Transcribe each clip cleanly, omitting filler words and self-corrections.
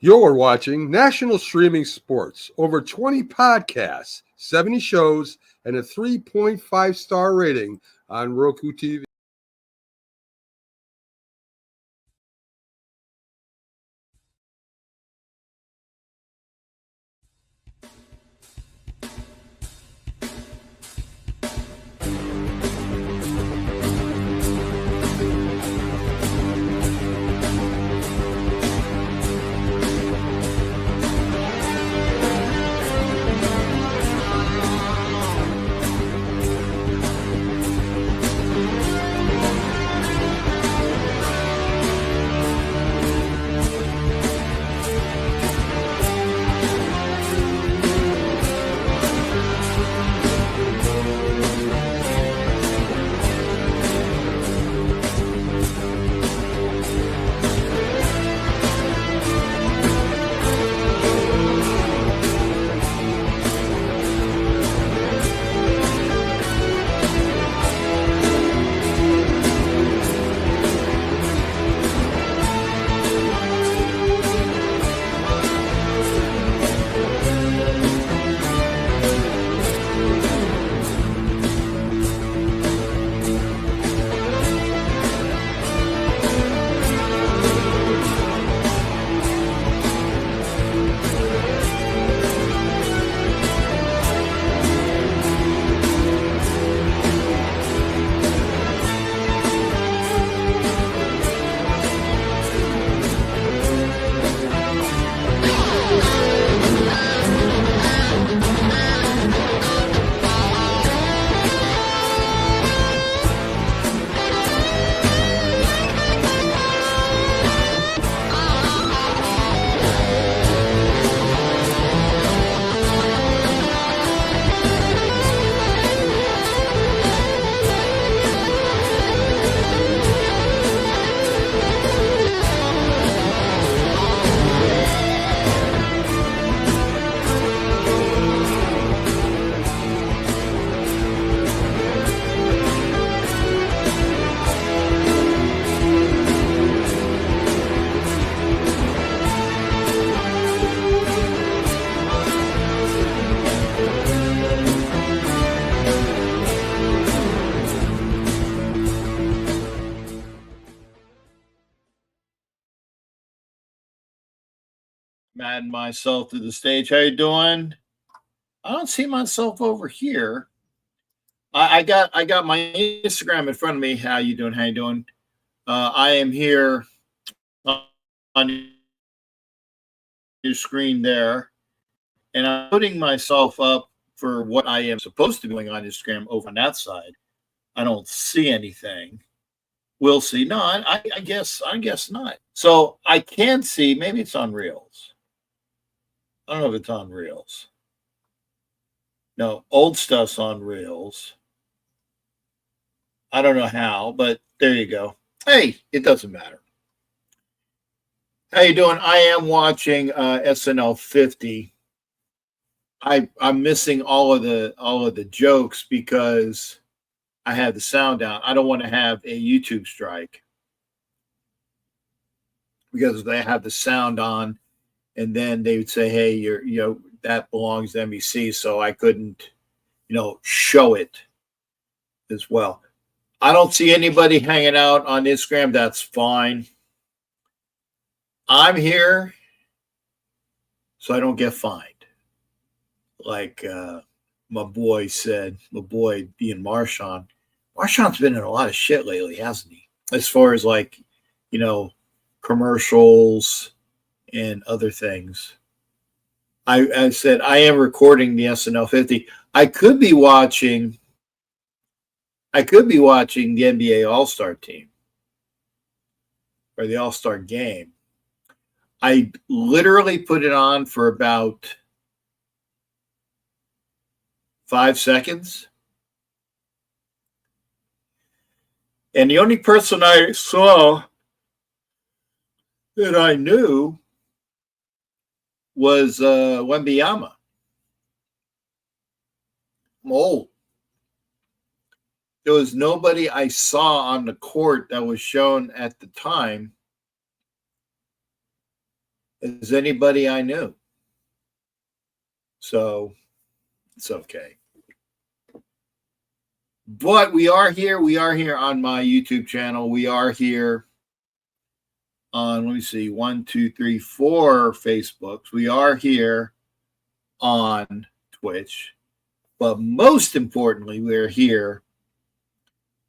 You're watching National Streaming Sports. Over 20 podcasts, 70 shows, and a 3.5-star rating on Roku TV. Add myself to the stage. How you doing? I don't see myself over here. I got my Instagram in front of me. How you doing? How you doing? I am here on your screen there, and I'm putting myself up for what I am supposed to be doing on Instagram over on that side. I don't see anything. We'll see. No, I guess not. So I can see. Maybe it's on Reels. I don't know if it's on Reels. No, old stuff's on Reels. I don't know how, but there you go. Hey, it doesn't matter. How you doing? I am watching SNL 50. I'm missing all of the jokes because I have the sound down. I don't want to have a YouTube strike because they have the sound on. And then they would say, hey, that belongs to NBC. So I couldn't, show it as well. I don't see anybody hanging out on Instagram. That's fine. I'm here so I don't get fined. Like my boy being Marshawn. Marshawn's been in a lot of shit lately, hasn't he? As far as commercials and other things. I said I am recording the SNL 50. I could be watching the NBA All-Star team or the All-Star game. I literally put it on for about 5 seconds. And the only person I saw that I knew was Wembanyama. I'm old. There was nobody I saw on the court that was shown at the time as anybody I knew. So it's okay. But we are here. We are here on my YouTube channel. We are here on, let me see, 1, 2, 3, 4 Facebooks. We are here on Twitch. But most importantly, we're here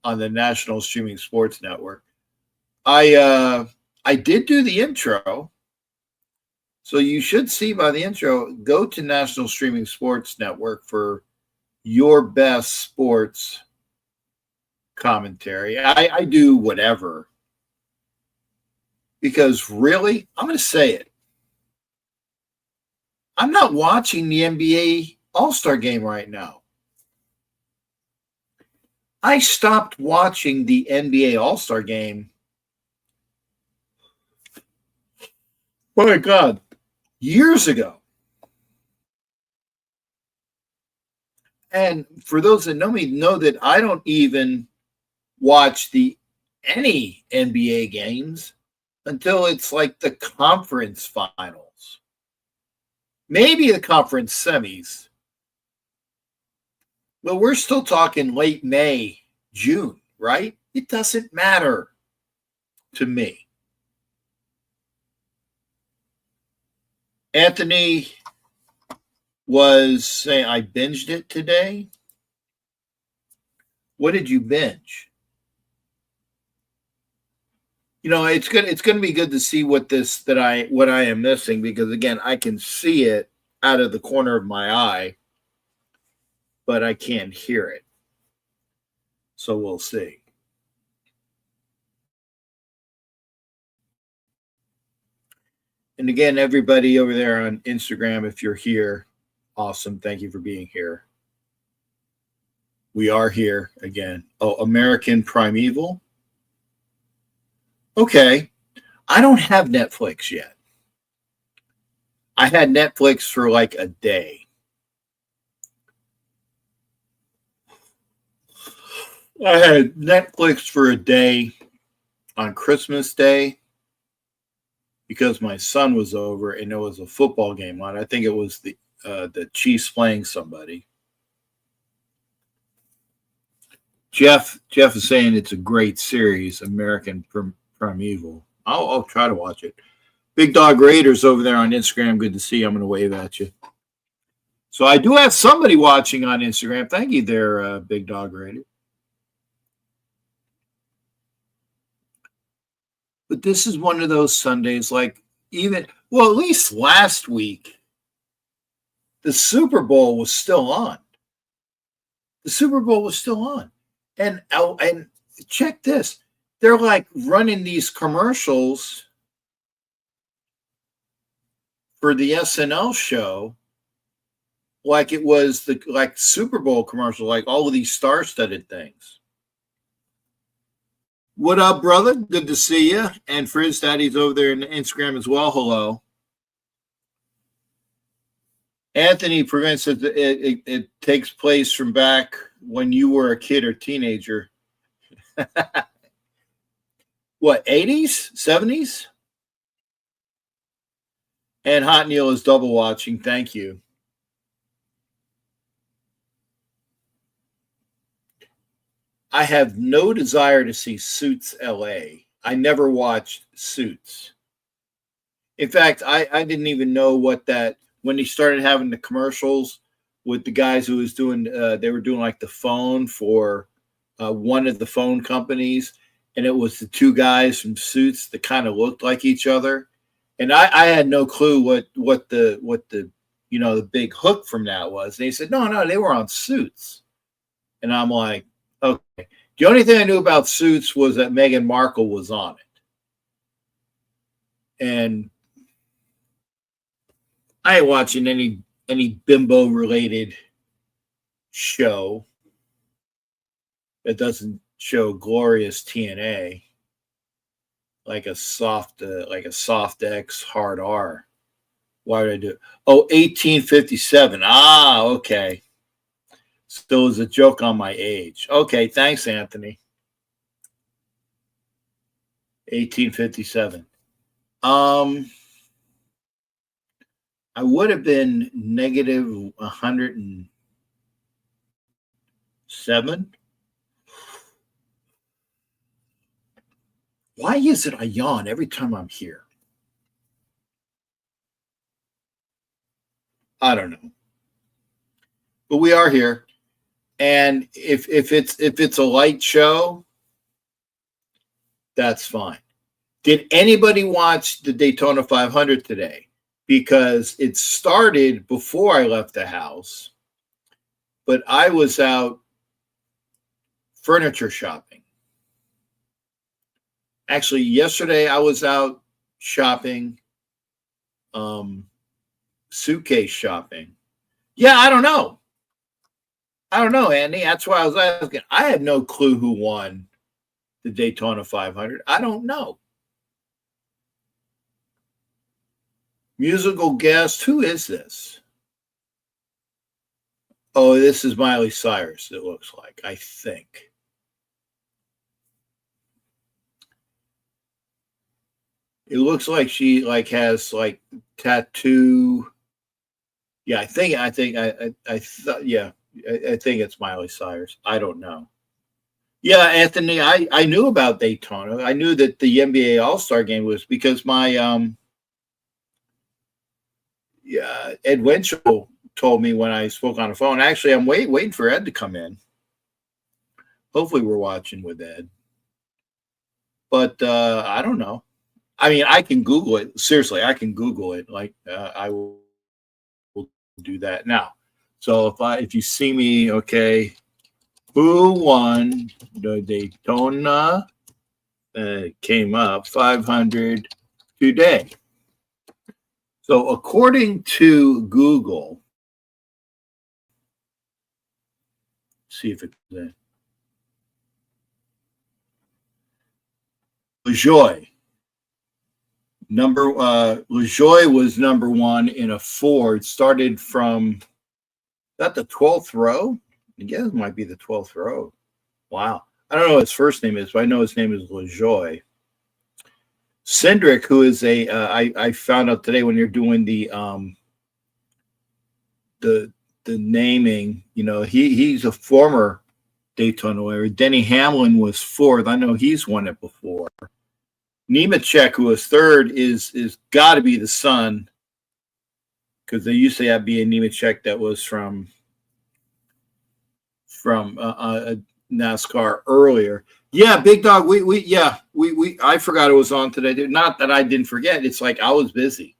on the National Streaming Sports Network. I did do the intro. So you should see by the intro, go to National Streaming Sports Network for your best sports commentary. I do whatever. Because really, I'm going to say it. I'm not watching the NBA All-Star game right now. I stopped watching the NBA All-Star game. Oh my God. Years ago. And for those that know me, know that I don't even watch any NBA games until it's like the conference finals. Maybe the conference semis. But we're still talking late May, June, right? It doesn't matter to me. Anthony was saying, I binged it today. What did you binge? You know, it's going to be good to see what I am missing, because again, I can see it out of the corner of my eye, but I can't hear it. So we'll see. And again, everybody over there on Instagram, if you're here, awesome. Thank you for being here. We are here again. Oh, American Primeval. Okay. I don't have Netflix yet. I had Netflix for like a day. I had Netflix for a day on Christmas Day because my son was over and there was a football game on. I think it was the Chiefs playing somebody. Jeff is saying it's a great series, American Primeval. I'll try to watch it. Big Dog Raiders over there on Instagram. Good to see you. I'm going to wave at you. So I do have somebody watching on Instagram. Thank you there, Big Dog Raider. But this is one of those Sundays, like at least last week, the Super Bowl was still on. The Super Bowl was still on. And check this. They're like running these commercials for the SNL show like it was the Super Bowl commercial, like all of these star-studded things. What up, brother? Good to see you. And Frizz Daddy's over there in Instagram as well. Hello. Anthony prevents it takes place from back when you were a kid or teenager. What, 80s, 70s? And Hot Neil is double watching. Thank you. I have no desire to see Suits LA. I never watched Suits. In fact, I didn't even know what that, when he started having the commercials with the guys who was doing, they were doing like the phone for one of the phone companies. And it was the two guys from Suits that kind of looked like each other. And I had no clue what the the big hook from that was. And he said, no, they were on Suits. And I'm like, okay. The only thing I knew about Suits was that Meghan Markle was on it. And I ain't watching any bimbo related show that doesn't show glorious TNA like a soft X hard R. Why did I do it? Oh, 1857. Ah, okay. Still is a joke on my age. Okay, thanks, Anthony. 1857. I would have been negative 107. Why is it I yawn every time I'm here? I don't know. But we are here. And if it's a light show, that's fine. Did anybody watch the Daytona 500 today? Because it started before I left the house, but I was out furniture shopping. Actually, yesterday I was out shopping, suitcase shopping. Yeah, I don't know. Andy. That's why I was asking. I have no clue who won the Daytona 500. I don't know. Musical guest. Who is this? Oh, this is Miley Cyrus, it looks like, I think. It looks like she has tattoo. Yeah, I think it's Miley Cyrus. I don't know. Yeah, Anthony, I knew about Daytona. I knew that the NBA All-Star game was because my Ed Winchell told me when I spoke on the phone. Actually, I'm waiting for Ed to come in. Hopefully we're watching with Ed. But I don't know. I mean, I can Google it. Seriously, I can Google it. I will do that now. So if you see me, okay, who won the Daytona? Came up 500 today. So according to Google, see if it's there. LaJoie. LaJoie was number one in a Ford. Started from, that the 12th row? I guess it might be the 12th row. Wow. I don't know what his first name is, but I know his name is LaJoie. Cindric, who is I found out today when you're doing the naming, he's a former Daytona winner. Denny Hamlin was fourth. I know he's won it before. Nemechek, who was third, is got to be the son, because they used to be a Nemechek that was from NASCAR earlier. Yeah, Big Dog. We I forgot it was on today. Not that I didn't forget. It's like I was busy.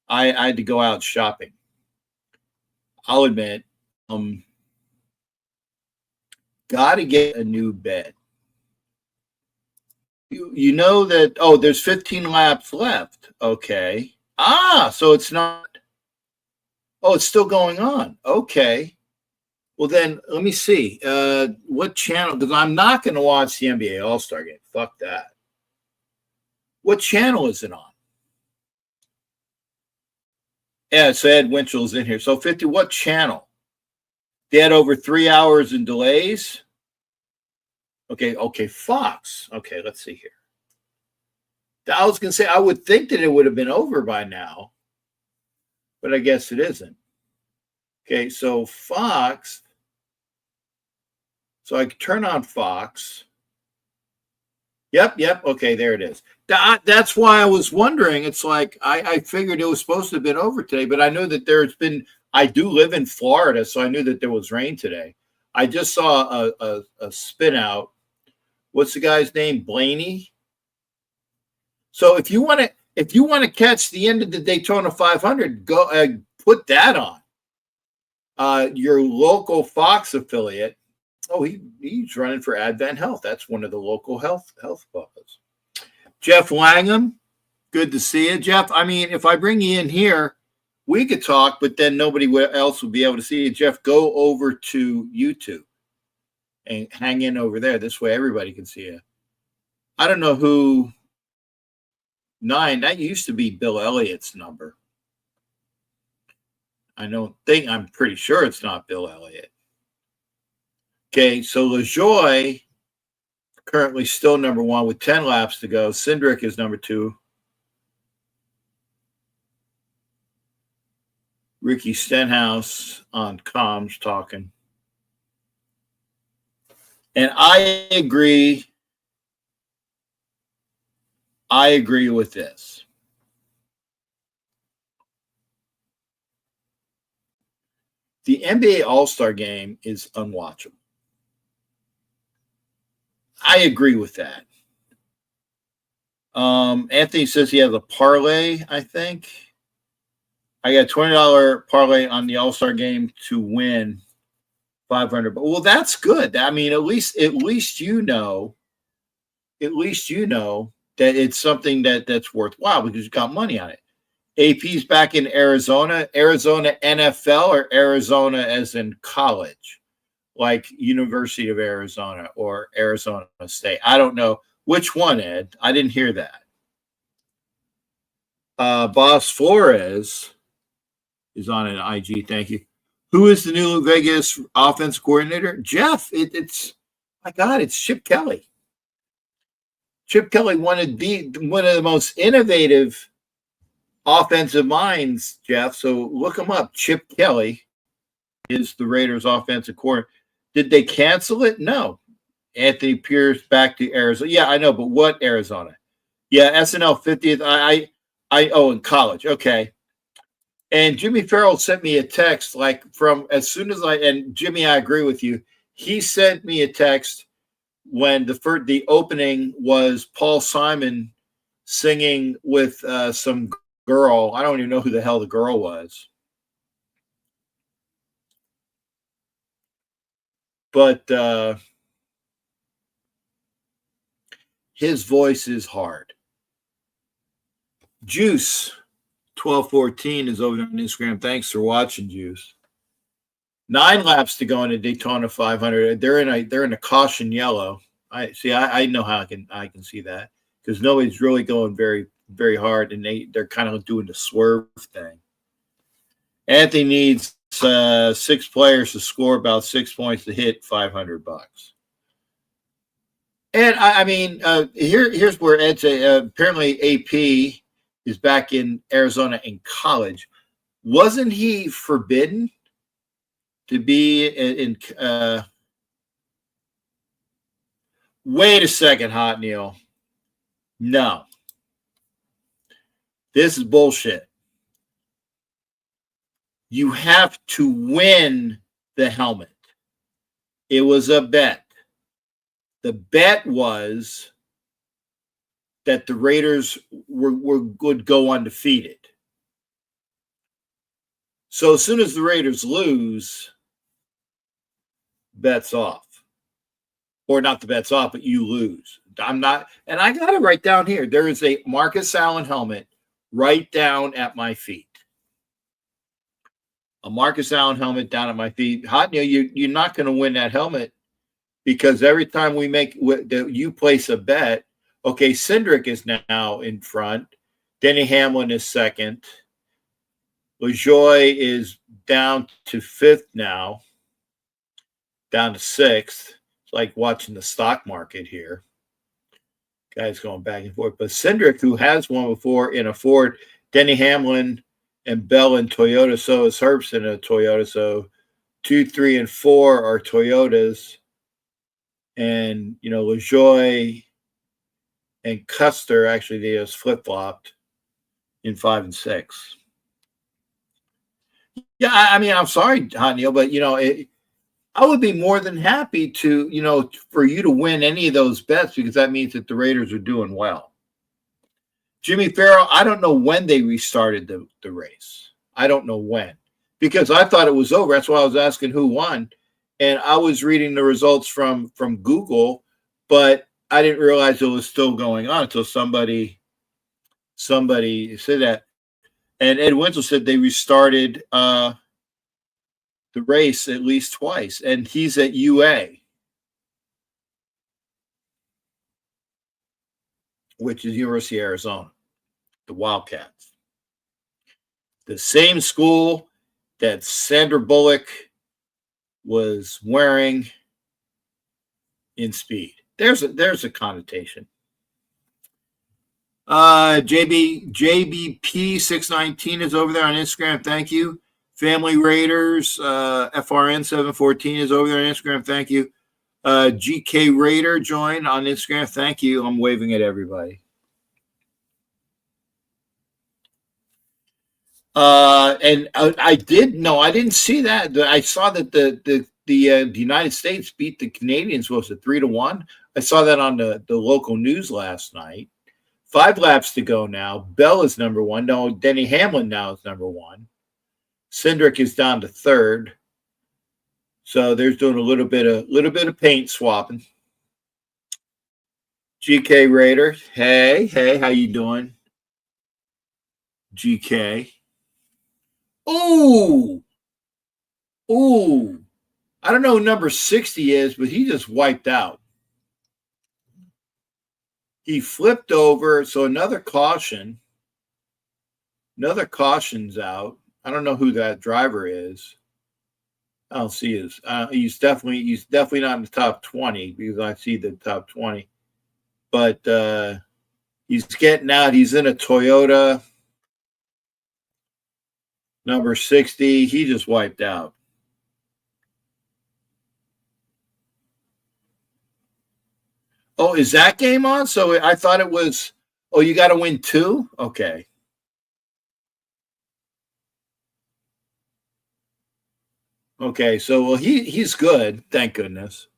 I had to go out shopping. I'll admit, got to get a new bed. You know that, there's 15 laps left. Okay. So it's not. Oh, it's still going on. Okay. Well, then let me see. What channel? Because I'm not going to watch the NBA All-Star game. Fuck that. What channel is it on? Yeah, so Ed Winchell's in here. So 50, what channel? They had over 3 hours in delays. Okay, Fox. Okay, let's see here. I was going to say, I would think that it would have been over by now, but I guess it isn't. Okay, so Fox. So I can turn on Fox. Yep. Okay, there it is. That's why I was wondering. It's like I figured it was supposed to have been over today, but I know that I do live in Florida, so I knew that there was rain today. I just saw a spin out. What's the guy's name? Blaney. So if you want to catch the end of the Daytona 500, go put that on. Your local Fox affiliate. Oh, he's running for Advent Health. That's one of the local health clubs. Jeff Langham, good to see you, Jeff. I mean, if I bring you in here, we could talk, but then nobody else will be able to see you. Jeff, go over to YouTube and hang in over there. This way, everybody can see you. I don't know who 9. That used to be Bill Elliott's number. I'm pretty sure it's not Bill Elliott. Okay, so LaJoie currently still number 1 with 10 laps to go. Cindric is number 2. Ricky Stenhouse on comms talking. And I agree with this. The NBA All-Star Game is unwatchable. I agree with that. Anthony says he has a parlay, I think. I got a $20 parlay on the All-Star Game to win $500. Well, that's good. I mean, at least you know that it's something that's worthwhile because you got money on it. AP's back in Arizona NFL, or Arizona as in college, like University of Arizona or Arizona State. I don't know which one, Ed. I didn't hear that. Boss Flores is on an IG. Thank you. Who is the new Vegas offense coordinator? Jeff. It's my God. It's Chip Kelly. Chip Kelly, one of the most innovative offensive minds, Jeff. So look him up. Chip Kelly is the Raiders' offensive coordinator. Did they cancel it? No. Anthony Pierce back to Arizona. Yeah, I know, but what Arizona? Yeah, SNL 50th. In college. Okay. And Jimmy Farrell sent me a text from as soon as and Jimmy, I agree with you. He sent me a text when the opening was Paul Simon singing with some girl. I don't even know who the hell the girl was. But his voice is hard. Juice 1214 is over on Instagram. Thanks for watching, Juice. 9 laps to go in a Daytona 500. They're in a caution yellow. I know how I can see that because nobody's really going very, very hard, and they're kind of doing the swerve thing. Anthony needs 6 players to score about 6 points to hit $500. And here's where Ed said apparently AP is back in Arizona in college. Wasn't he forbidden to be in wait a second, Hot Neil. No. This is bullshit. You have to win the helmet. It was a bet. The bet was that the Raiders would go undefeated. So as soon as the Raiders lose, bet's off. Or not the bet's off, but you lose. I'm not, and I got it right down here. There is a Marcus Allen helmet right down at my feet. A Marcus Allen helmet down at my feet. Hot Neil, you're not going to win that helmet because every time you place a bet, okay, Cindric is now in front. Denny Hamlin is second. LaJoie is down to 5th now, down to 6th. It's like watching the stock market here. Guys going back and forth. But Cindric, who has won before in a Ford, Denny Hamlin and Bell in Toyota, so is Herbst in a Toyota. So 2, 3, and 4 are Toyotas. And, LaJoie and Custer, actually, they just flip-flopped in 5 and 6. Yeah, I'm sorry, Hot Neil, but, I would be more than happy to, for you to win any of those bets because that means that the Raiders are doing well. Jimmy Farrell, I don't know when they restarted the race. I don't know when because I thought it was over. That's why I was asking who won. And I was reading the results from Google, but I didn't realize it was still going on until somebody said that. And Ed Wenzel said they restarted the race at least twice, and he's at UA, which is University of Arizona, the Wildcats. The same school that Sandra Bullock was wearing in Speed. There's a connotation. JBP619 is over there on Instagram. Thank you. Family Raiders, FRN 714 is over there on Instagram. Thank you. GK Raider joined on Instagram. Thank you. I'm waving at everybody. And I didn't see that. I saw that the United States beat the Canadians, was it 3-1? I saw that on the local news last night. 5 laps to go now. Bell is number 1. No, Denny Hamlin now is number 1. Cindric is down to 3rd. So they're doing a little bit of paint swapping. GK Raider, hey, how you doing? GK. Ooh. I don't know who number 60 is, but he just wiped out. He flipped over, so another caution. Another caution's out. I don't know who that driver is. I don't see his. He's definitely not in the top 20 because I see the top 20. But he's getting out. He's in a Toyota. Number 60. He just wiped out. Oh, is that game on? So I thought it was. Oh, you got to win 2? Okay. Okay, so well he's good, thank goodness.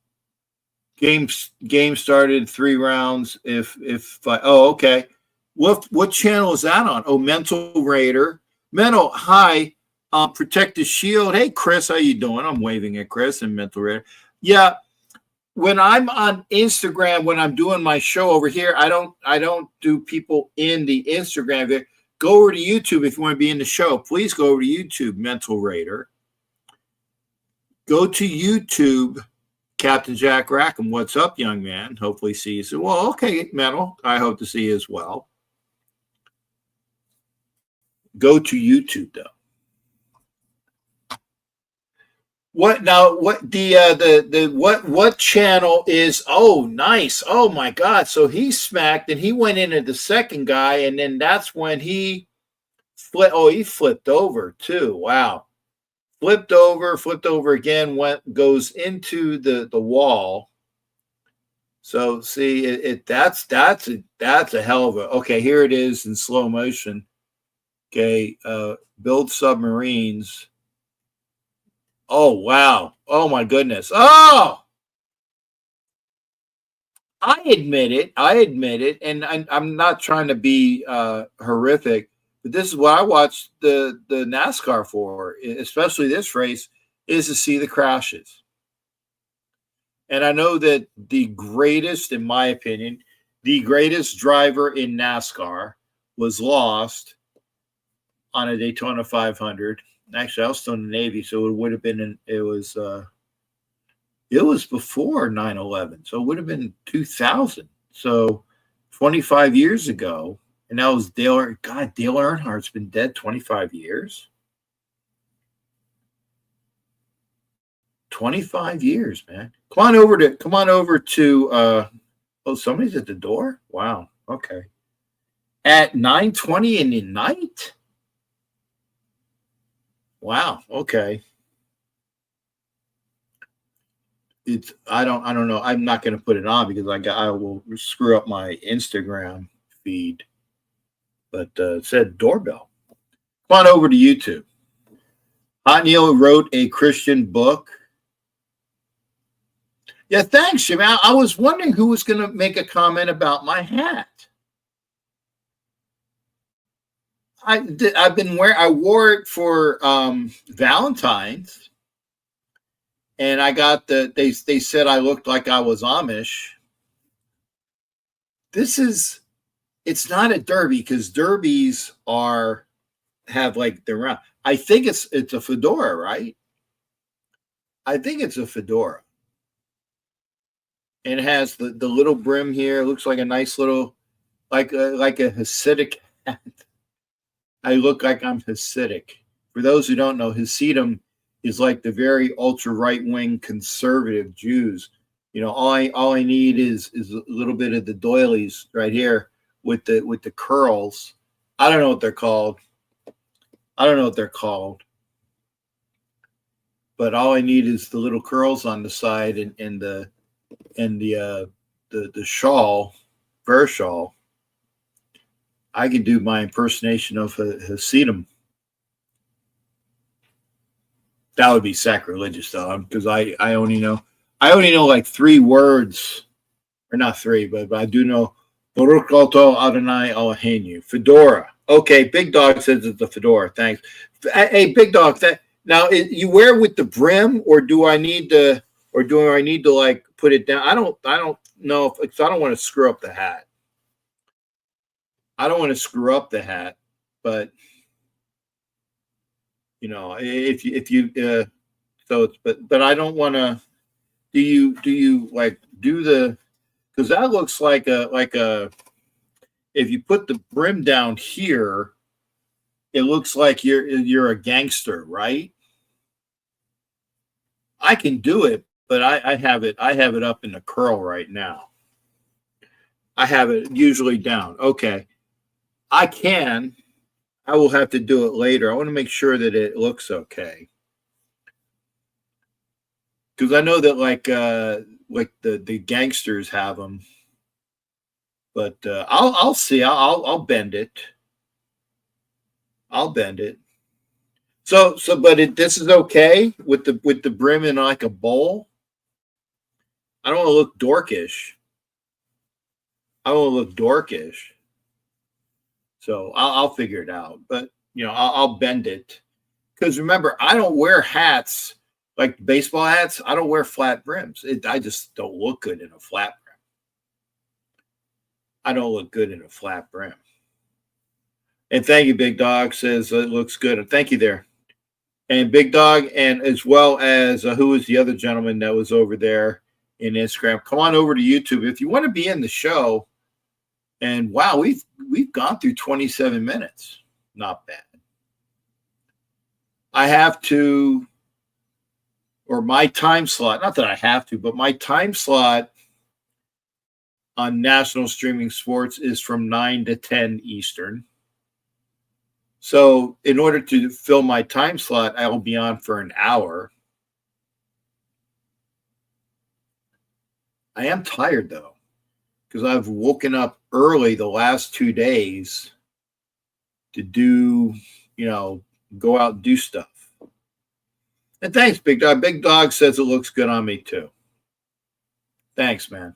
Game started 3 rounds. Okay. What channel is that on? Oh, Mental Raider. Mental, hi. Protect the Shield. Hey Chris, how you doing? I'm waving at Chris and Mental Raider. Yeah. When I'm on Instagram, when I'm doing my show over here, I don't do people in the Instagram there. Go over to YouTube if you want to be in the show. Please go over to YouTube, Mental Raider. Go to YouTube, Captain Jack Rackham. What's up, young man? Hopefully see you soon. Well, okay, Metal. I hope to see you as well. Go to YouTube, though. What now? What what channel is? Oh, nice. Oh my God. So he smacked and he went into the second guy, and then that's when he flipped. Oh, he flipped over too. Wow. Flipped over again, goes into the wall. So see that's a hell of a. Okay, here it is in slow motion. Okay, build submarines. Oh wow. Oh my goodness. Oh, I admit it, and I'm not trying to be horrific. But this is what I watched the NASCAR for, especially this race, is to see the crashes. And I know that the greatest, in my opinion, the greatest driver in NASCAR was lost on a Daytona 500. Actually, I was still in the Navy, so it would have been it was before 9/11, so it would have been 2000. So 25 years ago. And that was Dale. God, Dale Earnhardt's been dead 25 years. 25 years, man. Come on over to oh, somebody's at the door? Wow. Okay. At 9:20 in the night? Wow. Okay. I don't know. I'm not going to put it on because I will screw up my Instagram feed. But it said doorbell. Come on over to YouTube. Hot Neil wrote a Christian book. Yeah, thanks, Jim. I was wondering who was going to make a comment about my hat. I wore it for Valentine's, and I got they said I looked like I was Amish. It's not a derby because derbies have like the round. I think it's a fedora, right? I think it's a fedora. And it has the little brim here. It looks like a nice little, like a Hasidic hat. I look like I'm Hasidic. For those who don't know, Hasidim is like the very ultra right wing conservative Jews. You know, all I need is a little bit of the doilies right here with the curls. I don't know what they're called. but all I need is the little curls on the side and the shawl, fur shawl. I can do my impersonation of Hasidim. That would be sacrilegious, though, because I only know like 3 words, or not 3, but I do know Baruch Oto Adonai Eloheinu. Fedora. Okay, Big Dog says it's a fedora. Thanks. Hey, Big Dog, you wear with the brim, or do I need to like put it down? I don't know if I don't want to screw up the hat. I don't want to screw up the hat, but if you so it's but I don't want to. Do you like do the? Because that looks like a. If you put the brim down here, it looks like you're a gangster, right? I can do it, but I have it up in the curl right now. I have it usually down. Okay. I will have to do it later. I want to make sure that it looks okay. Because I know that like the gangsters have them. But I'll see. I'll bend it. I'll bend it. So but this is okay with the brim in like a bowl. I don't want to look dorkish. So I'll figure it out. But I'll bend it. Because remember, I don't wear hats like baseball hats. I don't wear flat brims. I just don't look good in a flat brim. I don't look good in a flat brim. And thank you, Big Dog says it looks good. And thank you there. And Big Dog, and as well as who was the other gentleman that was over there in Instagram? Come on over to YouTube if you want to be in the show. And wow, we've gone through 27 minutes. Not bad. I have to, or my time slot, not that I have to, but my time slot on National Streaming Sports is from 9 to 10 Eastern. So in order to fill my time slot, I will be on for an hour. I am tired, though, because I've woken up early the last 2 days to do, go out and do stuff. And thanks, Big Dog. Big Dog says it looks good on me, too. Thanks, man.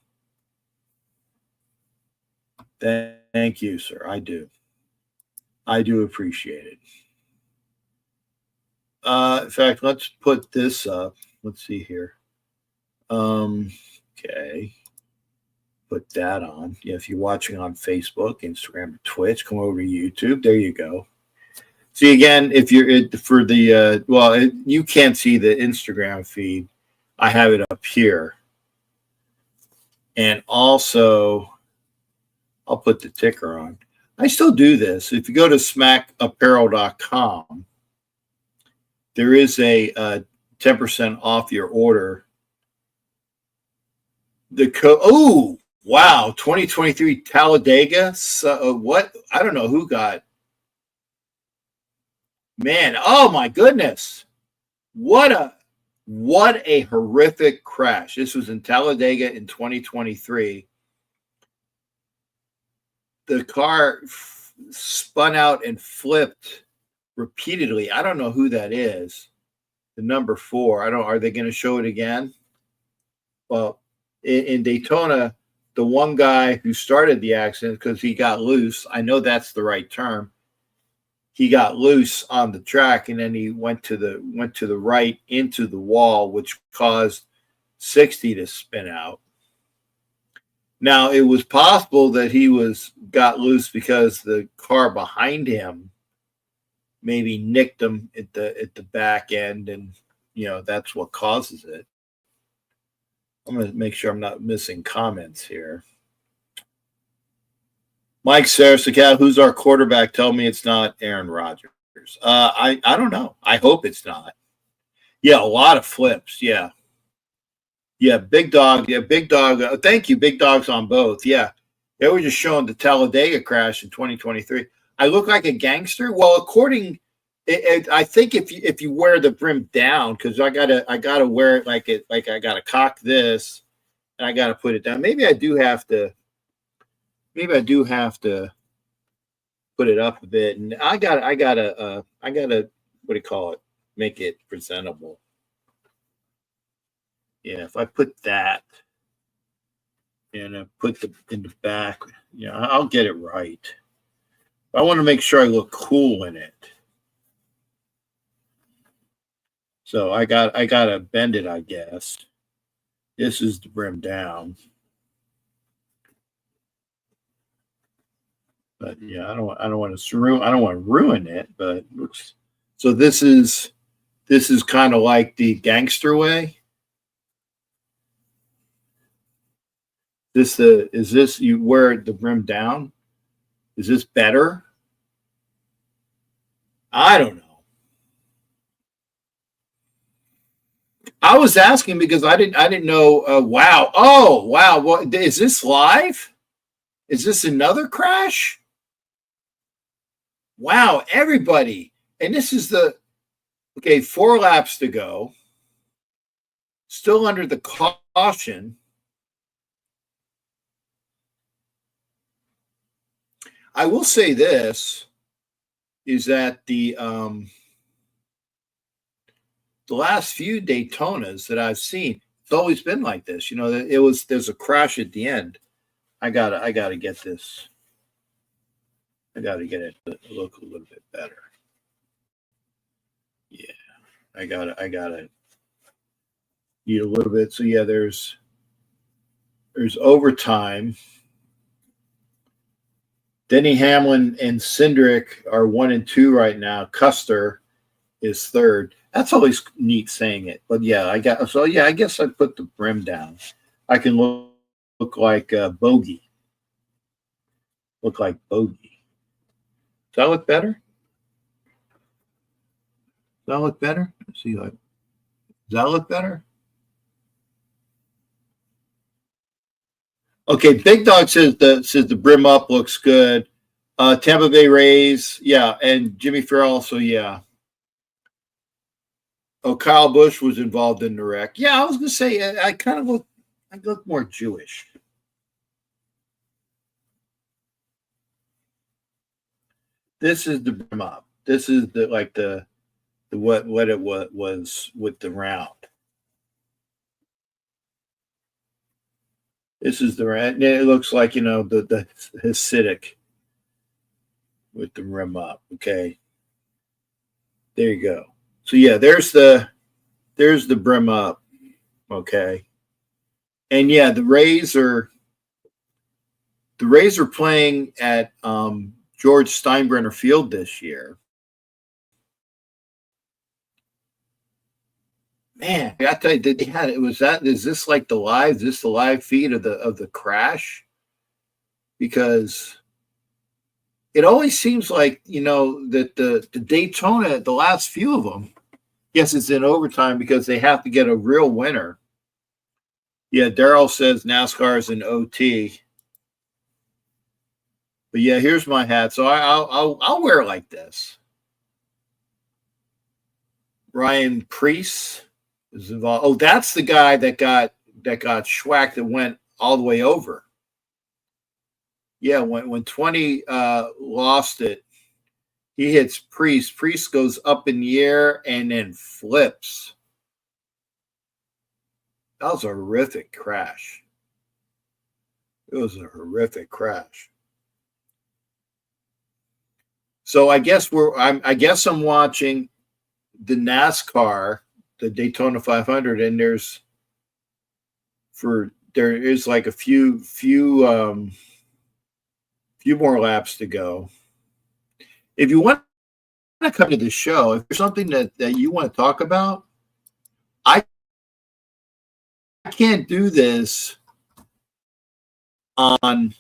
Thank you, sir. I do appreciate it. In fact, let's put this up. Let's see here. Okay. Put that on. Yeah, if you're watching on Facebook, Instagram, or Twitch, come over to YouTube. There you go. See, again, if you're for the, you can't see the Instagram feed. I have it up here. And also, I'll put the ticker on. I still do this. If you go to smackapparel.com, there is a 10% off your order. The code, oh, wow, 2023 Talladega. So, what? I don't know who got. Man, oh my goodness. What a horrific crash. This was in Talladega in 2023. The car spun out and flipped repeatedly. I don't know who that is. The number 4. Are they going to show it again? Well, in Daytona, the one guy who started the accident, because he got loose, I know that's the right term. He got loose on the track, and then he went to the right into the wall, which caused 60 to spin out. Now, it was possible that he got loose because the car behind him maybe nicked him at the back end, and that's what causes it. I'm going to make sure I'm not missing comments here. Mike Sarasicat, who's our quarterback? Tell me it's not Aaron Rodgers. I don't know. I hope it's not. Yeah, a lot of flips. Yeah. Yeah, Big Dog. Yeah, Big Dog. Thank you, Big Dog's on both. Yeah. They were just showing the Talladega crash in 2023. I look like a gangster? Well, according I think if you wear the brim down, because I gotta wear it like I gotta cock this and I gotta put it down. Maybe I do have to. Maybe I do have to put it up a bit, and I gotta what do you call it? Make it presentable. Yeah, if I put that and I put in the back, yeah, I'll get it right. I want to make sure I look cool in it. So I gotta bend it, I guess. This is the brim down. But yeah, I don't want to ruin it, but it looks so this is kind of like the gangster way. Is this you wear the brim down? Is this better? I don't know. I was asking because I didn't know. Wow! Oh wow! What is this live? Is this another crash? Wow! Everybody, and this is the okay. 4 laps to go. Still under the caution. I will say this is that the last few Daytonas that I've seen, it's always been like this. You know, there's a crash at the end. I gotta get this. I gotta get it to look a little bit better. Yeah, I gotta need a little bit. So yeah, there's overtime. Denny Hamlin and Cindric are 1 and 2 right now. Custer is 3rd. That's always neat saying it, but yeah, I guess I put the brim down. I can look like Bogey. Look like Bogey. Does that look better? Does that look better? Let's see, does that look better? Okay, Big Dog says the brim up looks good. Tampa Bay Rays, yeah, and Jimmy Farrell, so yeah. Oh, Kyle Busch was involved in the wreck. Yeah, I was gonna say I look more Jewish. This is the brim up. This is the what it was with the round. This is the round. It looks like the Hasidic with the rim up. Okay, there you go. So yeah, there's the brim up. Okay. And yeah, the Rays are playing at George Steinbrenner Field this year. Man, I got to tell you, is this like the live? Is this the live feed of the crash? Because it always seems like that the Daytona, the last few of them, yes, it's in overtime because they have to get a real winner. Yeah, Daryl says NASCAR is an OT. But yeah, here's my hat. So I'll wear it like this. Ryan Priest is involved. Oh, that's the guy that got schwacked that went all the way over. Yeah, when 20 lost it, he hits Priest. Priest goes up in the air and then flips. That was a horrific crash. It was a horrific crash. So I guess I'm watching the NASCAR, the Daytona 500, and there is like a few more laps to go. If you want to come to the show, if there's something that you want to talk about, I can't do this on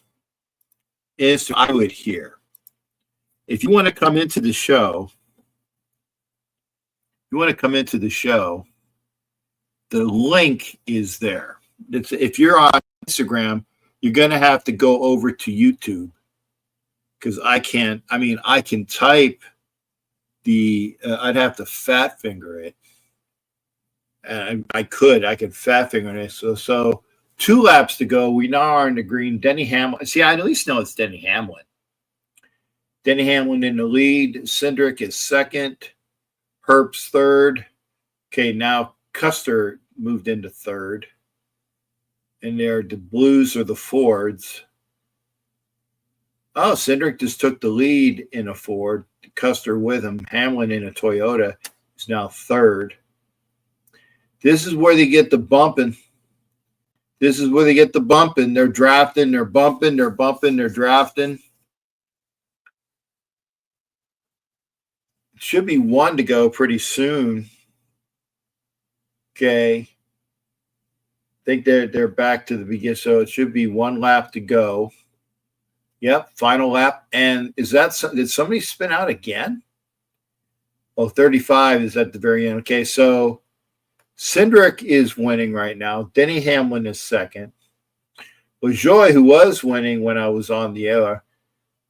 Instagram. I would hear. If you want to come into the show, the link is there. If you're on Instagram, you're going to have to go over to YouTube because I can type I'd have to fat finger it. And I could fat finger it. So 2 laps to go. We now are in the green. Denny Hamlin. See, I at least know it's Denny Hamlin. Denny Hamlin in the lead. Cindric is second. Herbst third. Okay, now Custer moved into third. And there, the Blues or the Fords. Oh, Cindric just took the lead in a Ford. Custer with him. Hamlin in a Toyota is now third. This is where they get the bumping. This is where they get the bumping. They're drafting, they're bumping, they're bumping, they're drafting. It should be 1 to go pretty soon. Okay. I think they're back to the beginning, so it should be 1 lap to go. Yep, final lap. And did somebody spin out again? Oh, 35 is at the very end. Okay, so Cindric is winning right now. Denny Hamlin is second. LaJoie, who was winning when I was on the air,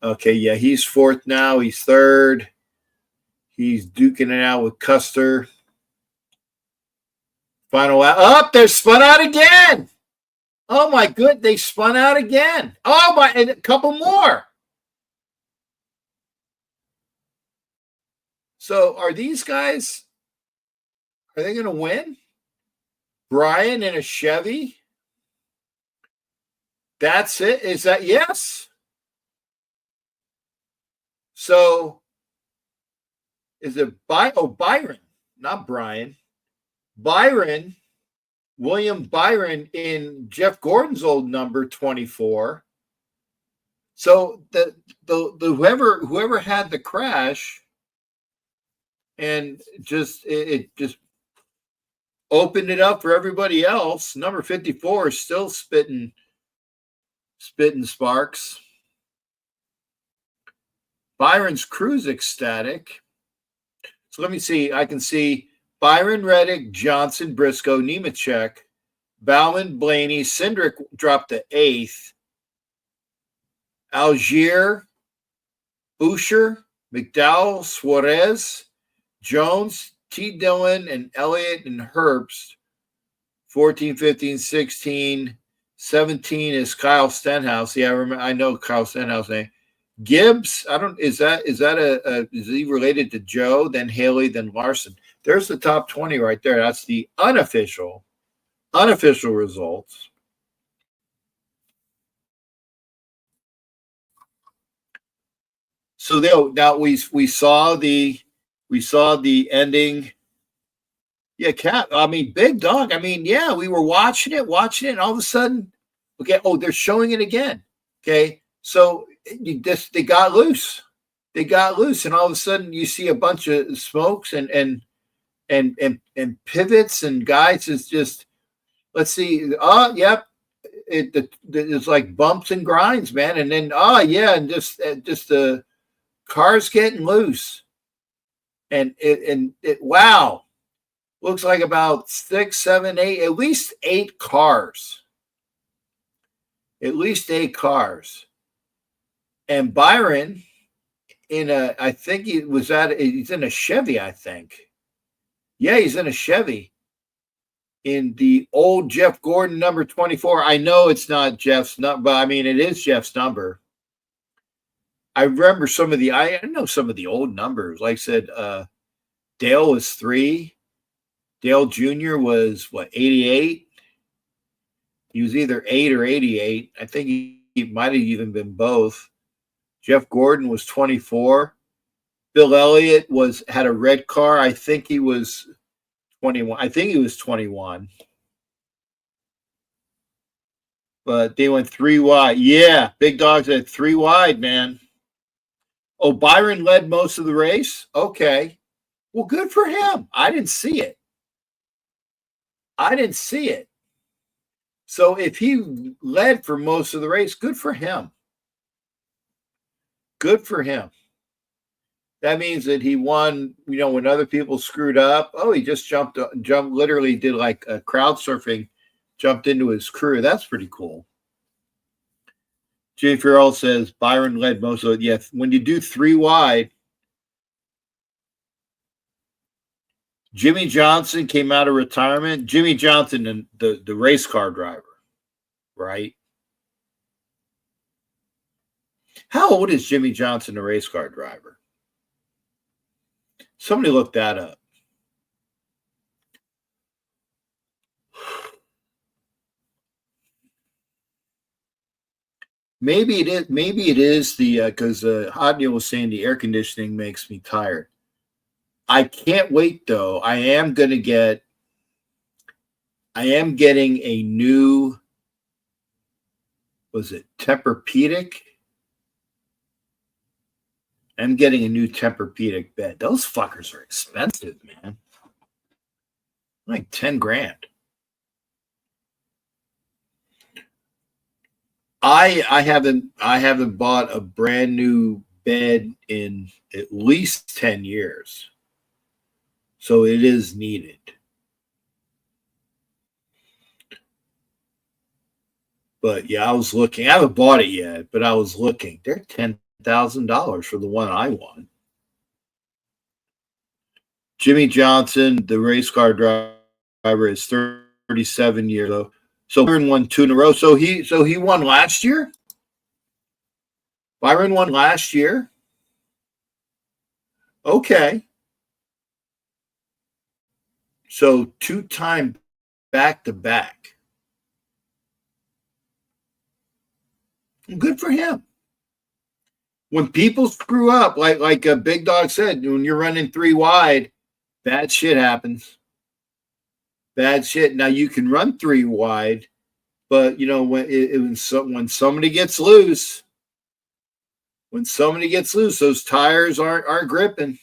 okay, yeah, he's fourth now. He's third. He's duking it out with Custer. Final lap. Oh, they're spun out again. Oh, my good. They spun out again. Oh, my, and a couple more. So are these guys, are they going to win? Brian in a Chevy? That's it? Is that yes? So is it Byron, not Brian. Byron, William Byron in Jeff Gordon's old number 24. So the whoever had the crash and it just opened it up for everybody else. Number 54 is still spitting sparks. Byron's crew's ecstatic. So let me see. I can see Byron, Reddick, Johnson, Briscoe, Nemechek, Bauman, Blaney, Cindric dropped to 8th. Algier, Boucher, McDowell, Suarez, Jones, T. Dillon, and Elliott and Herbst. 14, 15, 16, 17 is Kyle Stenhouse. Yeah, I know Kyle Stenhouse name. Gibbs, is he related to Joe, then Haley, then Larson? There's the top 20 right there. That's the unofficial results. So now we saw the ending. Yeah, Cat. I mean, Big Dog. I mean, yeah, we were watching it, and all of a sudden, okay. Oh, they're showing it again. Okay, so they got loose. And all of a sudden, you see a bunch of smokes and pivots and guys is just. Let's see. Oh, yep. It's like bumps and grinds, man. And then and just the cars getting loose, and it wow. Looks like about 6, 7, 8, at least 8 cars. At least 8 cars. And Byron he's in a Chevy, I think. Yeah, he's in a Chevy. In the old Jeff Gordon number 24. I know it's not Jeff's number, but I mean, it is Jeff's number. I remember I know some of the old numbers. Like I said, Dale was 3. Dale Jr. was 88? He was either 8 or 88. I think he might have even been both. Jeff Gordon was 24. Bill Elliott had a red car. I think he was 21. But they went 3 wide. Yeah, Big Dogs at 3 wide, man. Oh, Byron led most of the race? Okay. Well, good for him. I didn't see it. So if he led for most of the race, good for him. That means that he won, when other people screwed up. Oh, he just jumped, literally did like a crowd surfing, jumped into his crew. That's pretty cool. Jay Farrell says Byron led most of it. Yeah, when you do 3 wide, Jimmy Johnson came out of retirement. Jimmy Johnson, the race car driver, right? How old is Jimmy Johnson, the race car driver? Somebody look that up. Maybe it is. Maybe it is the because Hot Neil was saying the air conditioning makes me tired. I can't wait though. I am getting a new. Was it Tempur-Pedic? I'm getting a new Tempur-Pedic bed. Those fuckers are expensive, man. Like 10 grand. I haven't bought a brand new bed in at least 10 years. So it is needed. But yeah, I was looking. I haven't bought it yet, but I was looking. They're $10,000 for the one I want. Jimmy Johnson, the race car driver, is 37 years old. So Byron won 2 in a row. So he won last year? Byron won last year? Okay. So 2-time back-to-back. Good for him. When people screw up, like Big Dog said, when you're running 3 wide, bad shit happens. Bad shit. Now you can run 3 wide, but you know when somebody gets loose, those tires aren't gripping.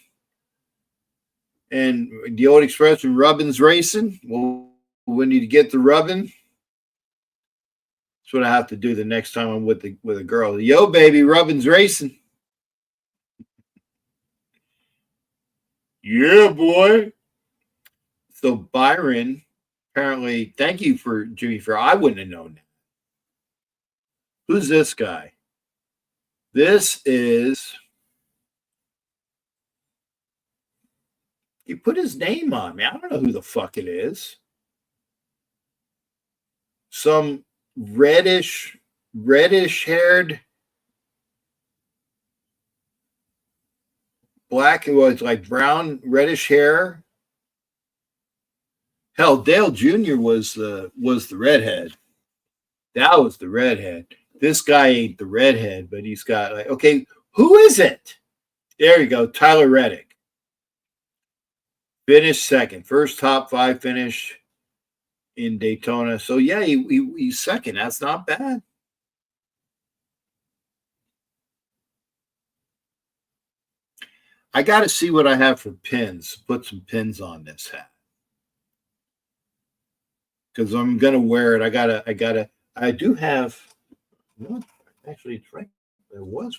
And the old expression, rubbing's racing. Well, when you get the rubbing, that's what I have to do the next time I'm with a girl. Yo, baby, rubbing's racing. Yeah, boy. So Byron, apparently, thank you for Jimmy Fair. I wouldn't have known that. Who's this guy? This is. He put his name on me. I don't know who the fuck it is. Some reddish haired black. It was like brown, reddish hair. Hell, Dale Jr. was the redhead. That was the redhead. This guy ain't the redhead, but he's got like, okay, who is it? There you go, Tyler Reddick. Finished second, first top 5 finish in Daytona. So yeah, he's second. That's not bad. I got to see what I have for pins. Put some pins on this hat because I'm gonna wear it. I do have. What? Actually, it's right. There was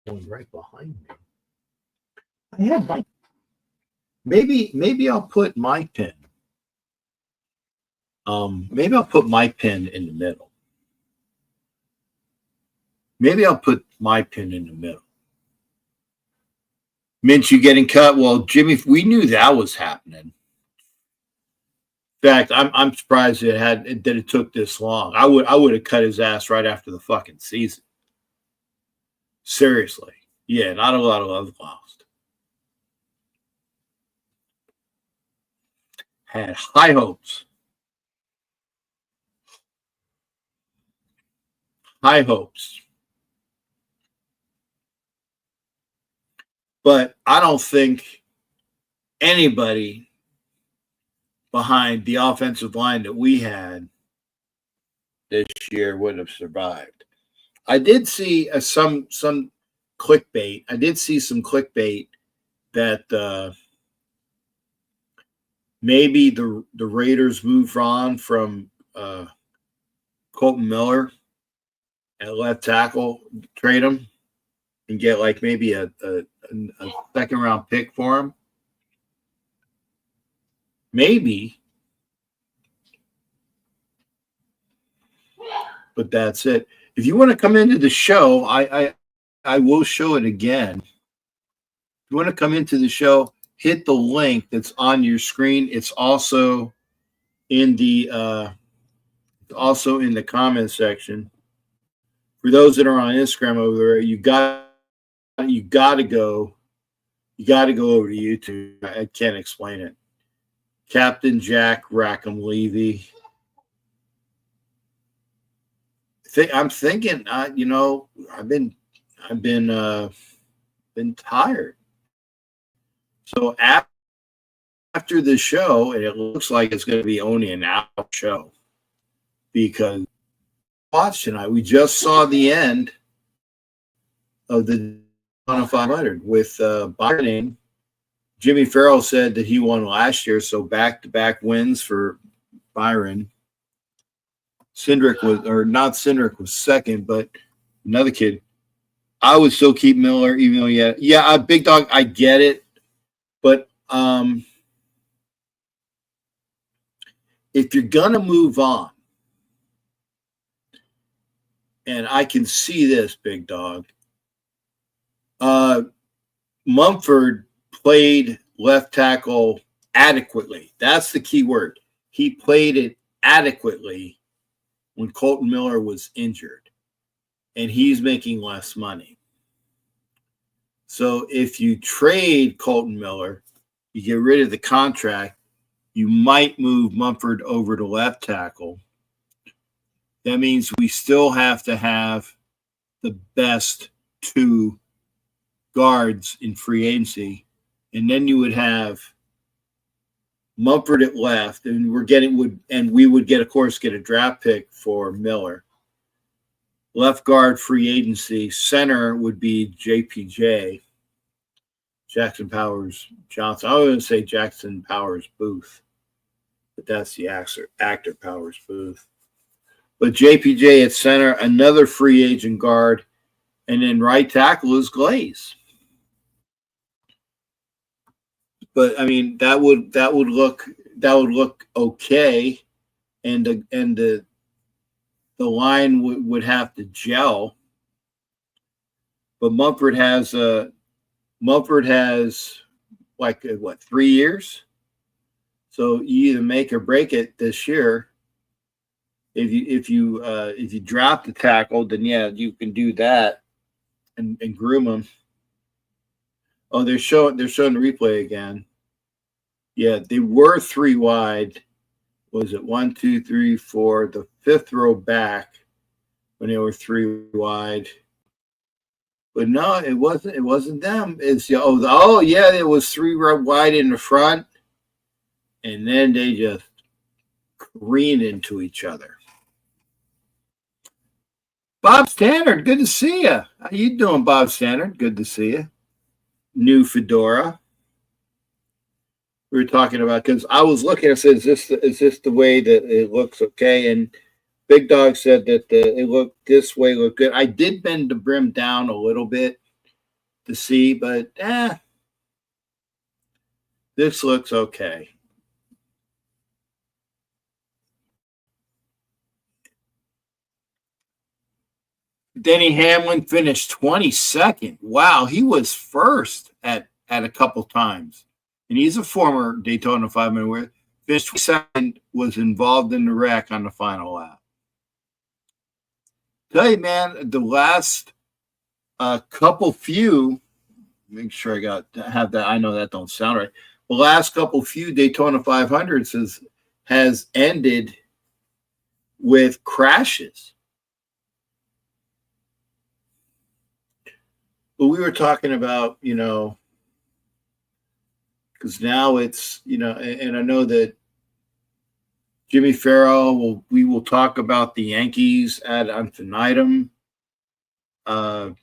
one right behind me. I had my. Maybe I'll put my pin. Maybe I'll put my pin in the middle. Minch, you getting cut? Well, Jimmy, we knew that was happening. In fact, I'm surprised that it took this long. I would have cut his ass right after the fucking season. Seriously, yeah, not a lot of love lost. Had high hopes. High hopes. But I don't think anybody behind the offensive line that we had this year would have survived. I did see some clickbait. I did see some clickbait that maybe the Raiders moved on from Colton Miller at left tackle, trade him, and get like maybe a second round pick for him. Maybe. But that's it. If you want to come into the show, I will show it again. If you want to come into the show, hit the link that's on your screen. It's also in the comment section. For those that are on Instagram over there, you got to go over to YouTube. I can't explain it. Captain Jack Rackham Levy. I'm thinking, I've been tired. So after the show, and it looks like it's going to be only an hour show, because watch tonight. We just saw the end of the Daytona 500 with Byron. Jimmy Farrell said that he won last year, so back-to-back wins for Byron. Cindric was second, but another kid. I would still keep Miller, even though Big Dog, I get it, but if you're gonna move on, and I can see this, Big Dog. Mumford played left tackle adequately. That's the key word. He played it adequately when Colton Miller was injured, and he's making less money. So if you trade Colton Miller, you get rid of the contract, you might move Mumford over to left tackle. That means we still have to have the best two guards in free agency. And then you would have Mumford at left, and we would get a draft pick for Miller. Left guard free agency. Center would be JPJ, Jackson Powers Johnson. I was going to say Jackson Powers Booth, but that's the actor Powers Booth. But JPJ at center, another free agent guard, and then right tackle is Glaze. But I mean, that would look okay, and the line would have to gel. But Mumford has 3 years, so you either make or break it this year. If you drop the tackle, then you can do that and groom them. Oh, they're showing the replay again. Yeah, they were three wide. Was it 1, 2, 3, 4? The fifth row back when they were three wide. But no, it wasn't them. It's it was three wide in the front, and then they just careened into each other. Bob Stannard, good to see you. How you doing, Bob Stannard? Good to see you. New fedora. We were talking about, because I was looking. I said, "Is this the way that it looks?" Okay, and Big Dog said that it looked this way, looked good. I did bend the brim down a little bit to see, but this looks okay. Denny Hamlin finished 22nd. Wow, he was first at a couple times. And he's a former Daytona 500 winner. Finished 22nd, was involved in the wreck on the final lap. Tell you, man, the last couple few, make sure I have that. I know that don't sound right. The last couple few Daytona 500s has ended with crashes. But we were talking about, because now it's, and I know that Jimmy Farrell we will talk about the Yankees ad infinitum. Ed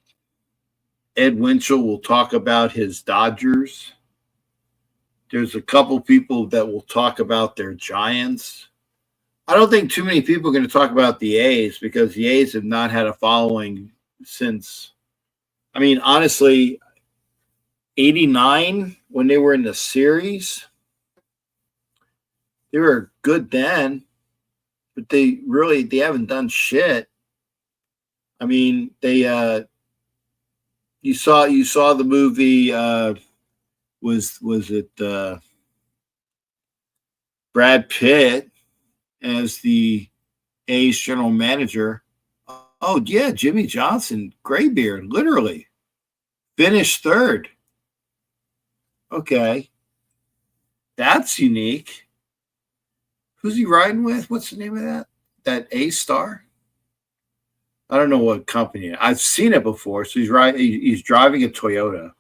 Winchell will talk about his Dodgers. There's a couple people that will talk about their Giants. I don't think too many people are going to talk about the A's, because the A's have not had a following since, honestly, 89, when they were in the series, they were good then, but they haven't done shit. You saw the movie was it Brad Pitt as the A's general manager. Oh yeah, Jimmy Johnson, graybeard, literally finished third. Okay, that's unique. Who's he riding with? What's the name of that? That A star? I don't know what company. I've seen it before. So he's driving a Toyota.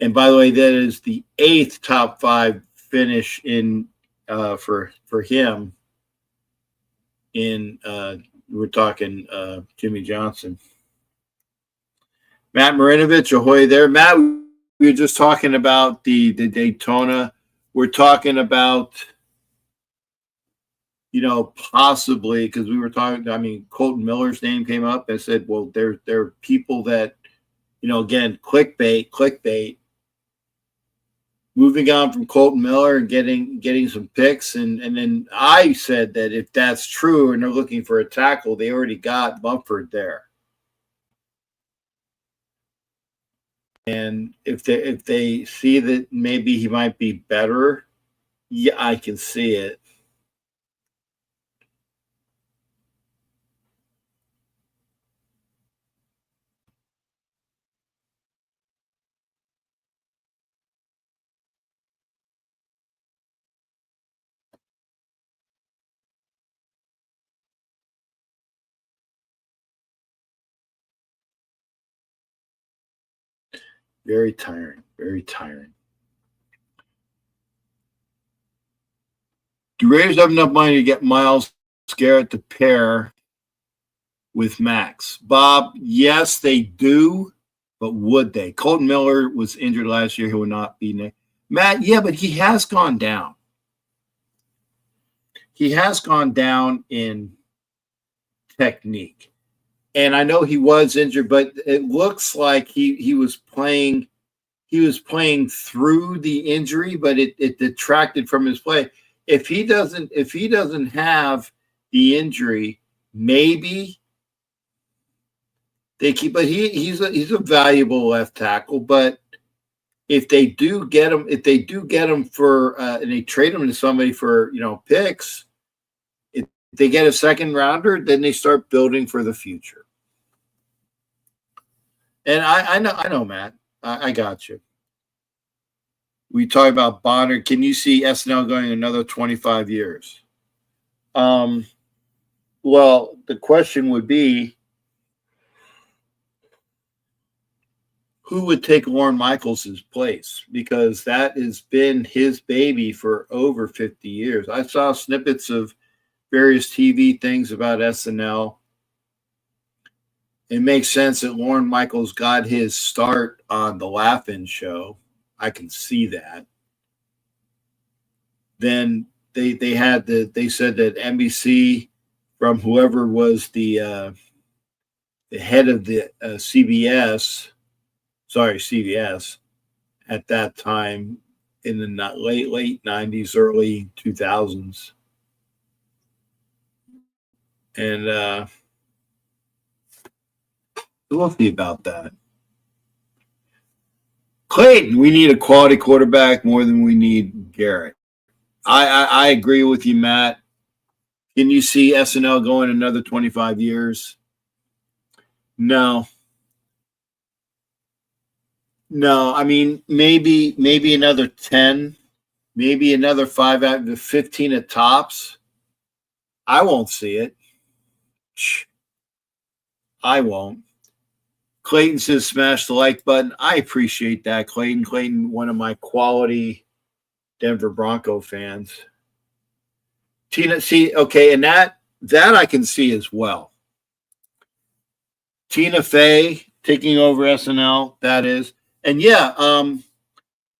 And by the way, that is the 8th top 5 finish in for him. In we're talking Jimmy Johnson. Matt Marinovich, ahoy there. Matt, we were just talking about the Daytona. We're talking about, possibly, because we were talking, I mean, Colton Miller's name came up. I said, well, there are people that, again, clickbait. Moving on from Colton Miller and getting some picks. And then I said that if that's true and they're looking for a tackle, they already got Mumford there. And if they see that maybe he might be better, yeah, I can see it. Very tiring. Very tiring. Do Raiders have enough money to get Myles Garrett to pair with Max? Bob, yes, they do, but would they? Colton Miller was injured last year. He will not be next. Matt, yeah, but he has gone down. He has gone down in technique. And I know he was injured, but it looks like he was playing through the injury, but it detracted from his play. If he doesn't have the injury, maybe they keep. But he's a valuable left tackle. But if they do get him for and they trade him to somebody for picks, if they get a second rounder, then they start building for the future. And I know, Matt. I got you. We talk about Bonner. Can you see SNL going another 25 years? Well, the question would be, who would take Lorne Michaels' place? Because that has been his baby for over 50 years. I saw snippets of various TV things about SNL. It makes sense that Lorne Michaels got his start on the Laugh-In show. I can see that. Then they said that NBC, from whoever was the head of the CBS at that time in the late 90s, early 2000s, and we'll see about that. Clayton, we need a quality quarterback more than we need Garrett. I agree with you, Matt. Can you see SNL going another 25 years? No. I mean, maybe another 10, maybe another 5 out of the 15 at tops. I won't see it. I won't. Clayton says smash the like button. I appreciate that, Clayton. Clayton, one of my quality Denver Bronco fans. Tina, see, okay, and that I can see as well. Tina Fey taking over SNL, that is. And yeah,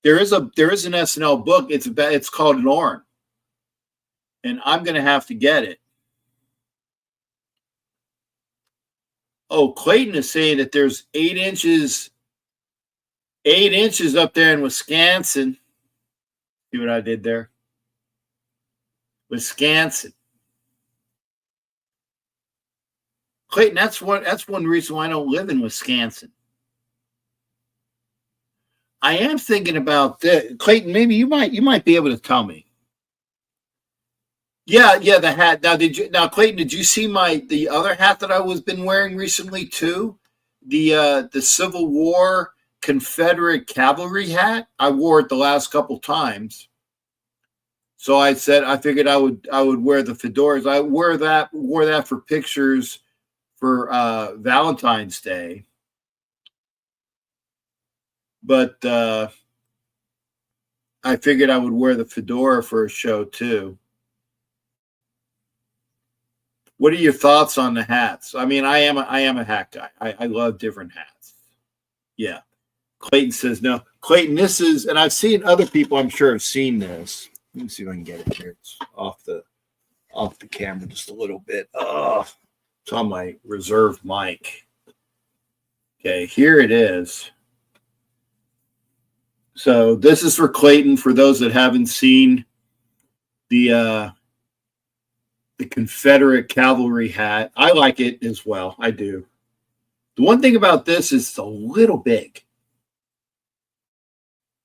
there is an SNL book. It's called Lorne. And I'm gonna have to get it. Oh, Clayton is saying that there's 8 inches up there in Wisconsin. See what I did there? Wisconsin. Clayton, that's one reason why I don't live in Wisconsin. I am thinking about this. Clayton, maybe you might be able to tell me. Yeah, the hat. Now Clayton, did you see the other hat that I was been wearing recently too? The Civil War Confederate cavalry hat. I wore it the last couple times. So I figured I would wear the fedoras. I wore that for pictures for Valentine's Day. But I figured I would wear the fedora for a show too. What are your thoughts on the hats? I mean, I am a hat guy. I love different hats. Yeah. Clayton says no. Clayton, this is, and I've seen other people, I'm sure, have seen this. Let me see if I can get it here. It's off the camera just a little bit. Oh, it's on my reserve mic. Okay, here it is. So this is for Clayton, for those that haven't seen the Confederate cavalry hat. I like it as well. I do. The one thing about this is it's a little big.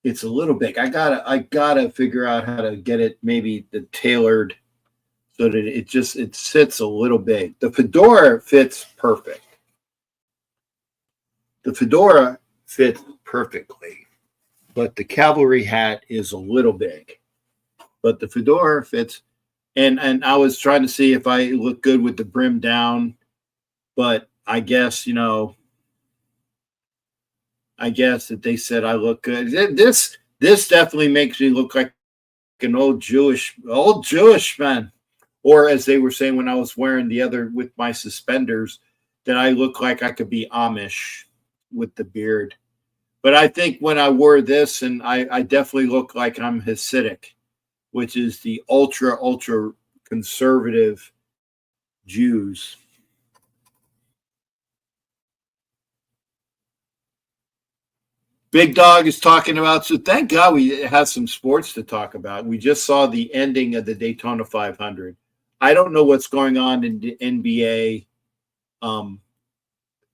It's a little big. I gotta figure out how to get it maybe tailored so that it sits a little big. The fedora fits perfect. The fedora fits perfectly, but the cavalry hat is a little big. But the fedora fits, and I was trying to see if I look good with the brim down, but I guess that they said I look good. This definitely makes me look like an old Jewish man, or as they were saying when I was wearing the other with my suspenders, that I look like I could be Amish with the beard. But I think when I wore this, and I definitely look like I'm Hasidic, which is the ultra conservative Jews. Big Dog is talking about, so thank God we have some sports to talk about. We just saw the ending of the Daytona 500. I don't know what's going on in the NBA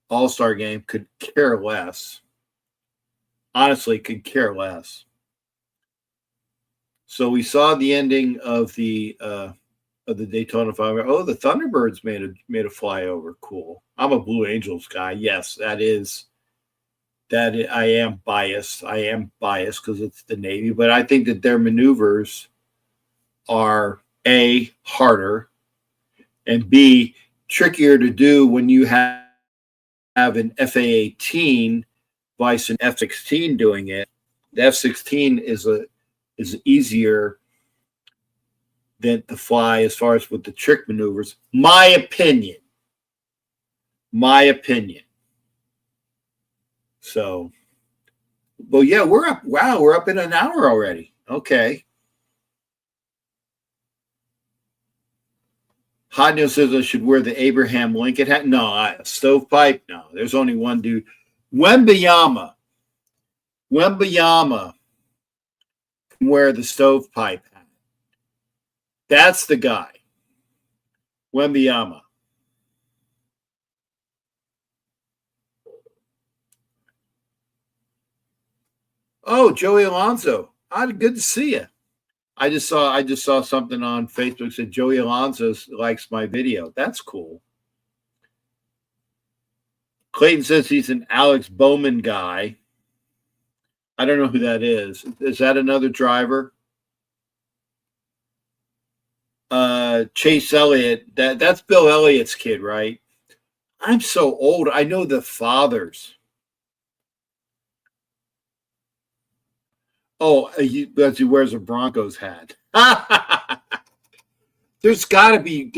All-Star game. Could care less. Honestly, could care less. So we saw the ending of the Daytona 500. Oh, the Thunderbirds made a flyover. Cool. I'm a Blue Angels guy. Yes, that I am biased. I am biased because it's the Navy, but I think that their maneuvers are A, harder, and B, trickier to do when you have an F/A-18 vice an F-16 doing it. The F-16 is easier than to fly as far as with the trick maneuvers. My opinion. So, well, yeah, we're up. Wow, we're up in an hour already. Okay. Hot Neil says I should wear the Abraham Lincoln hat. No, stovepipe. No, there's only one dude. Wembayama can wear the stovepipe hat. That's the guy. Wembayama. Oh, Joey Alonso. Good to see you. I just saw something on Facebook that said Joey Alonso likes my video. That's cool. Clayton says he's an Alex Bowman guy. I don't know who that is. Is that another driver? Chase Elliott. That's Bill Elliott's kid, right? I'm so old. I know the fathers. Oh, because he wears a Broncos hat. There's got to be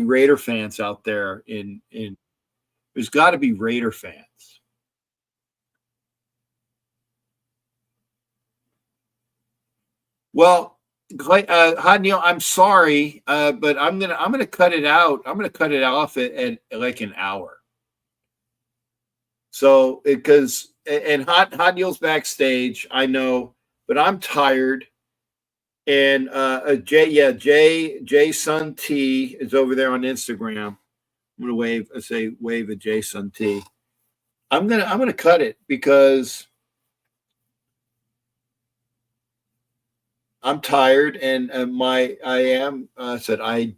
Raider fans out there. There's got to be Raider fans. Well, Hot Neil, I'm sorry, but I'm gonna cut it out. I'm gonna cut it off at like an hour. So because Hot Neil's backstage, I know. But I'm tired, and Jay Sun T is over there on Instagram. I'm gonna wave at Jay Sun T. I'm gonna cut it because I'm tired, and I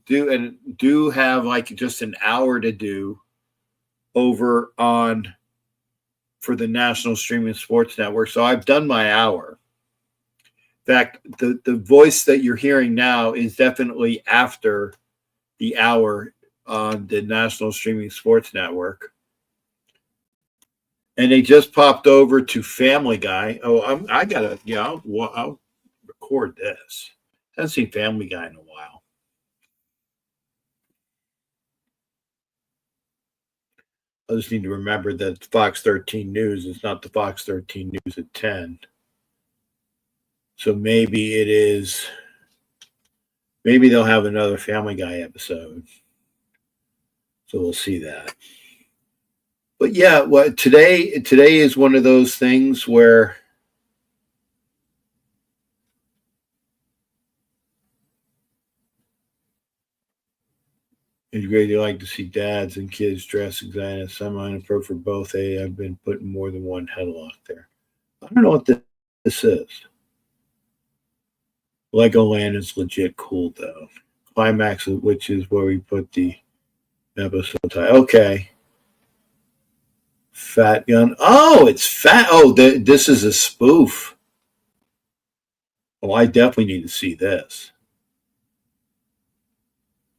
do have like just an hour to do over on for the National Streaming Sports Network. So I've done my hour. In fact, the voice that you're hearing now is definitely after the hour on the National Streaming Sports Network. And they just popped over to Family Guy. Oh, I'll record this. I haven't seen Family Guy in a while. I just need to remember that Fox 13 News is not the Fox 13 News at 10. So maybe it is. Maybe they'll have another Family Guy episode. So we'll see that. But yeah, today is one of those things where it's great. You like to see dads and kids dressed exactly as some unappropriate for both. Hey, I've been putting more than one headlock there. I don't know what this is. Legoland is legit cool though. Climax, which is where we put the episode title. Okay. Fat Gun. Oh, it's fat. Oh, this is a spoof. Oh, I definitely need to see this.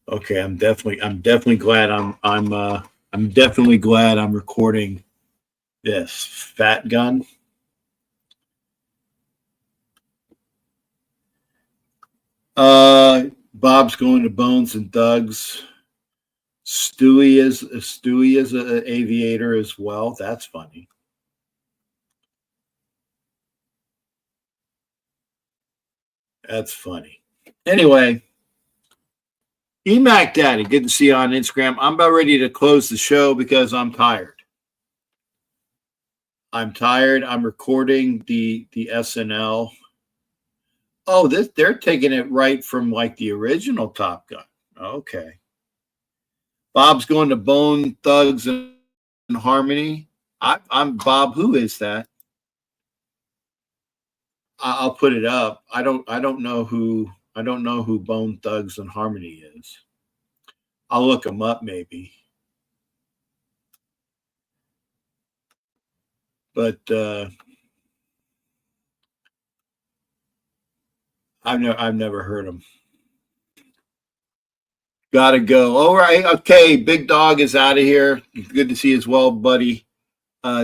Okay, I'm definitely glad I'm definitely glad I'm recording this. Fat Gun. Bob's going to Bones and Doug's. Stewie is an aviator as well. That's funny. That's funny. Anyway, Emac Daddy, good to see you on Instagram. I'm about ready to close the show because I'm tired. I'm recording the SNL. Oh, they're taking it right from like the original Top Gun. Okay. Bob's going to Bone Thugs and Harmony. I'm Bob. Who is that? I'll put it up. I don't know who Bone Thugs and Harmony is. I'll look them up maybe. But I've never heard them. Gotta go. All right. Okay. Big Dog is out of here. Good to see you as well, buddy.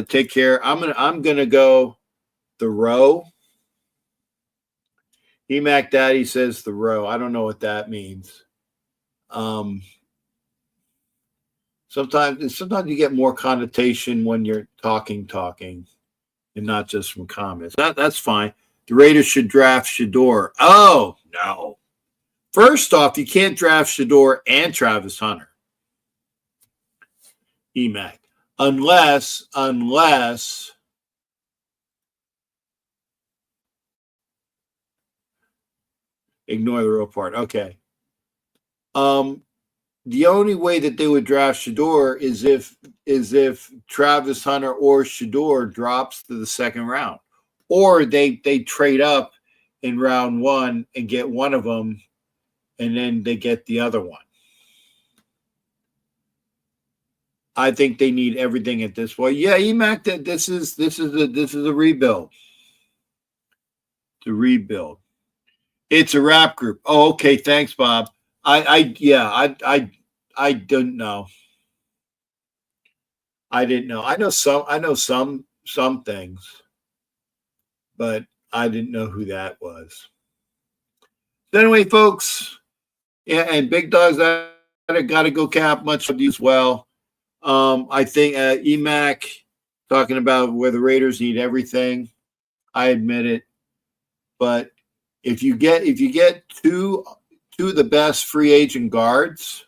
Take care. I'm gonna go the row. Emac Daddy says the row. I don't know what that means. Sometimes you get more connotation when you're talking, and not just from comments. That's fine. The Raiders should draft Shador. Oh no. First off, you can't draft Shador and Travis Hunter. EMAC. Unless ignore the real part. Okay. The only way that they would draft Shador is if Travis Hunter or Shador drops to the second round. Or they trade up in round one and get one of them, and then they get the other one. I think they need everything at this point. Yeah, EMAC, this is a rebuild. It's a rebuild. It's a rap group. Oh, okay. Thanks, Bob. I didn't know. I didn't know. I know some things, but I didn't know who that was. So anyway, folks, yeah, and Big Dogs, I gotta go cap. Much of you as well. I think EMAC talking about where the Raiders need everything. I admit it, but if you get two of the best free agent guards,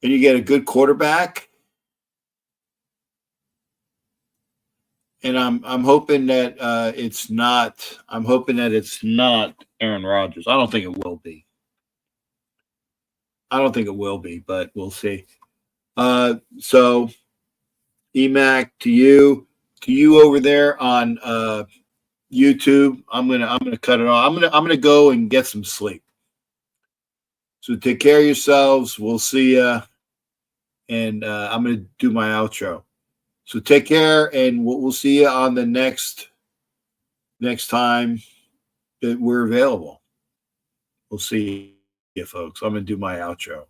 and you get a good quarterback, and I'm hoping that it's not. I'm hoping that it's not Aaron Rodgers. I don't think it will be. But we'll see. So Emac, to you over there on YouTube. I'm gonna cut it off. I'm gonna go and get some sleep. So take care of yourselves. We'll see you. And I'm gonna do my outro. So take care, and we'll see you on the next time that we're available. We'll see you, folks. I'm gonna do my outro.